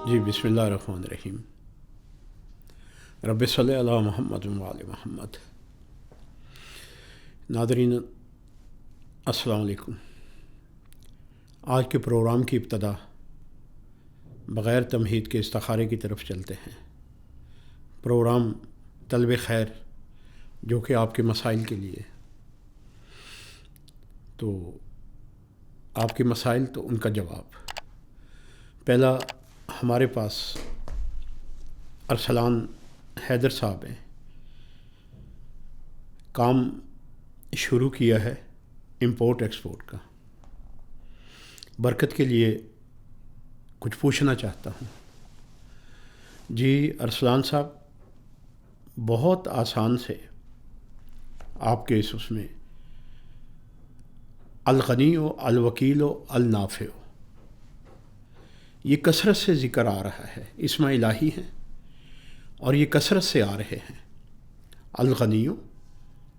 جی بسم اللہ الرحمن الرحیم۔ رب صلی علی محمد و علی محمد۔ ناظرین السلام علیکم۔ آج کے پروگرام کی ابتدا بغیر تمہید کے استخارے کی طرف چلتے ہیں۔ پروگرام طلب خیر جو کہ آپ کے مسائل کے لیے، تو آپ کے مسائل تو ان کا جواب۔ پہلا ہمارے پاس ارسلان حیدر صاحب ہیں، کام شروع کیا ہے امپورٹ ایکسپورٹ کا۔ برکت کے لیے کچھ پوچھنا چاہتا ہوں۔ جی ارسلان صاحب، بہت آسان سے آپ کے اس میں الغنی و الوکیل و النافع، یہ کثرت سے ذکر آ رہا ہے، اسم الہی ہیں اور یہ کثرت سے آ رہے ہیں۔ الغنی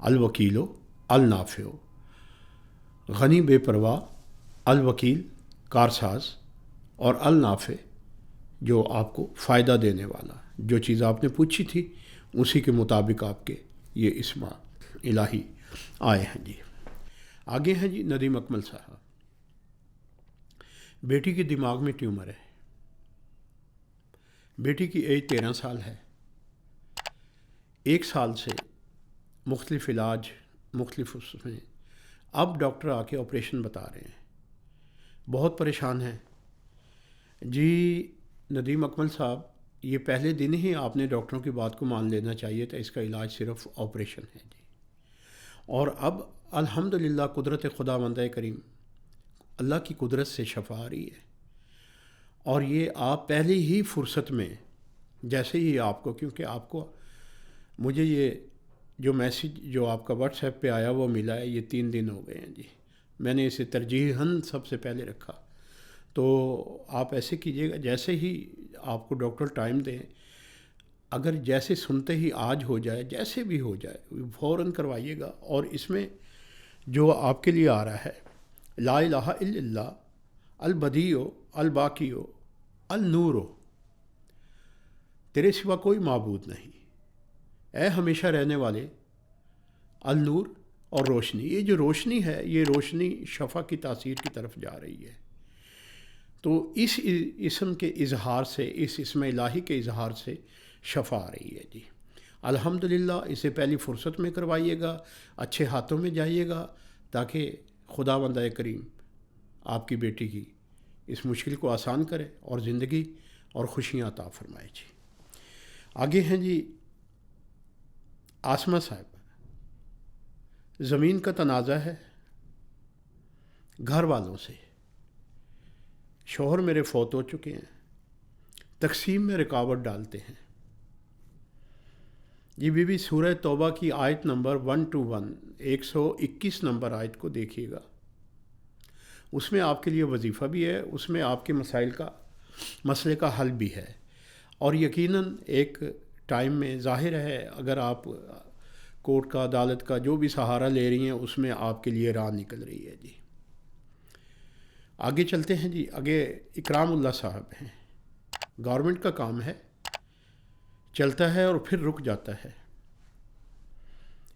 الوکیل النافع، غنی بے پرواہ، الوکیل کارساز، اور النافع جو آپ کو فائدہ دینے والا۔ جو چیز آپ نے پوچھی تھی اسی کے مطابق آپ کے یہ اسم الہی آئے ہیں۔ جی آگے ہیں جی ندیم اکمل صاحب۔ بیٹی کے دماغ میں ٹیومر ہے، بیٹی کی ایج 13 سال ہے، 1 سال سے مختلف علاج، مختلف اس میں، اب ڈاکٹر آ کے آپریشن بتا رہے ہیں، بہت پریشان ہیں۔ جی ندیم اکمل صاحب، یہ پہلے دن ہی آپ نے ڈاکٹروں کی بات کو مان لینا چاہیے تھا، اس کا علاج صرف آپریشن ہے جی۔ اور اب الحمدللہ قدرت خداوند کریم، اللہ کی قدرت سے شفا آ رہی ہے، اور یہ آپ پہلی ہی فرصت میں، جیسے ہی آپ کو، کیونکہ آپ کو مجھے یہ جو میسیج جو آپ کا واٹس ایپ پہ آیا وہ ملا ہے، یہ 3 دن ہو گئے ہیں جی، میں نے اسے ترجیحاً سب سے پہلے رکھا۔ تو آپ ایسے کیجیے گا، جیسے ہی آپ کو ڈاکٹر ٹائم دیں، اگر جیسے سنتے ہی آج ہو جائے، جیسے بھی ہو جائے، فوراً کروائیے گا۔ اور اس میں جو آپ کے لیے آ رہا ہے، لا الہ الا اللہ البدیع الباقی النور، تیرے سوا کوئی معبود نہیں، اے ہمیشہ رہنے والے، النور اور روشنی۔ یہ جو روشنی ہے، یہ روشنی شفا کی تاثیر کی طرف جا رہی ہے۔ تو اس اسم کے اظہار سے، اس اسم الہی کے اظہار سے شفا آ رہی ہے جی۔ الحمدللہ اسے پہلی فرصت میں کروائیے گا، اچھے ہاتھوں میں جائیے گا، تاکہ خداوند کریم آپ کی بیٹی کی اس مشکل کو آسان کرے اور زندگی اور خوشیاں عطا فرمائے جی۔ آگے ہیں جی آسمہ صاحب۔ زمین کا تنازع ہے گھر والوں سے، شوہر میرے فوت ہو چکے ہیں، تقسیم میں رکاوٹ ڈالتے ہیں جی۔ بی بی سورہ توبہ کی آیت نمبر 121، 121 نمبر آیت کو دیکھیے گا، اس میں آپ کے لیے وظیفہ بھی ہے، اس میں آپ کے مسئلے کا حل بھی ہے، اور یقیناً ایک ٹائم میں ظاہر ہے، اگر آپ کورٹ کا، عدالت کا جو بھی سہارا لے رہی ہیں، اس میں آپ کے لیے راہ نکل رہی ہے جی۔ آگے چلتے ہیں جی۔ آگے اکرام اللہ صاحب ہیں، گورنمنٹ کا کام ہے، چلتا ہے اور پھر رک جاتا ہے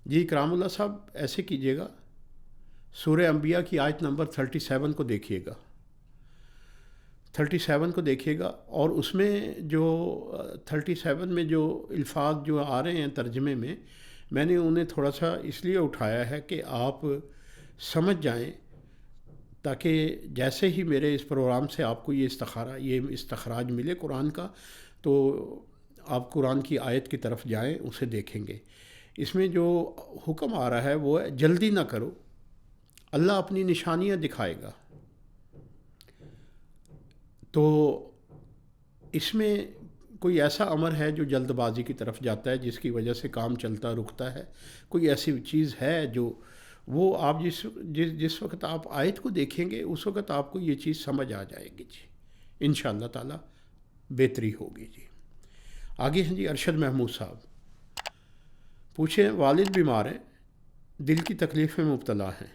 جی۔ اکرام اللہ صاحب ایسے کیجیے گا، سورہ انبیاء کی آیت نمبر 37 کو دیکھیے گا، 37 کو دیکھیے گا، اور اس میں جو 37 میں جو الفاظ جو آ رہے ہیں ترجمے میں نے انہیں تھوڑا سا اس لیے اٹھایا ہے کہ آپ سمجھ جائیں، تاکہ جیسے ہی میرے اس پروگرام سے آپ کو یہ استخراج ملے قرآن کا، تو آپ قرآن کی آیت کی طرف جائیں، اسے دیکھیں گے۔ اس میں جو حکم آ رہا ہے وہ ہے جلدی نہ کرو، اللہ اپنی نشانیاں دکھائے گا۔ تو اس میں کوئی ایسا امر ہے جو جلد بازی کی طرف جاتا ہے، جس کی وجہ سے کام چلتا رکتا ہے؟ کوئی ایسی چیز ہے جو وہ آپ جس وقت آپ آیت کو دیکھیں گے، اس وقت آپ کو یہ چیز سمجھ آ جائے گی جی، انشاءاللہ تعالی بہتری ہوگی جی۔ آگے ہیں جی ارشد محمود صاحب، پوچھیں والد بیمار ہیں، دل کی تکلیف میں مبتلا ہیں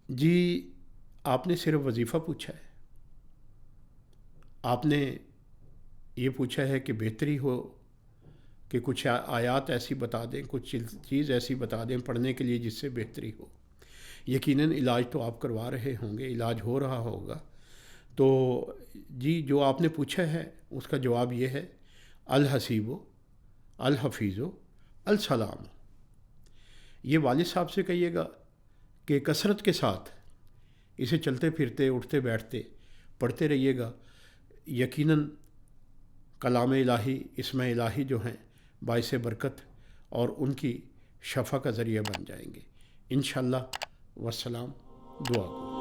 جی۔ آپ نے صرف وظیفہ پوچھا ہے، آپ نے یہ پوچھا ہے کہ بہتری ہو کہ کچھ آیات ایسی بتا دیں، کچھ چیز ایسی بتا دیں پڑھنے کے لیے جس سے بہتری ہو۔ یقیناً علاج تو آپ کروا رہے ہوں گے، علاج ہو رہا ہوگا، تو جی جو آپ نے پوچھا ہے اس کا جواب یہ ہے، الحسیب و الحفیظ و السلام۔ یہ والد صاحب سے کہیے گا کہ کثرت کے ساتھ اسے چلتے پھرتے اٹھتے بیٹھتے پڑھتے رہیے گا، یقیناً کلام الہی، اسم الہی جو ہیں باعث برکت اور ان کی شفا کا ذریعہ بن جائیں گے انشاءاللہ۔ والسلام، دعا کو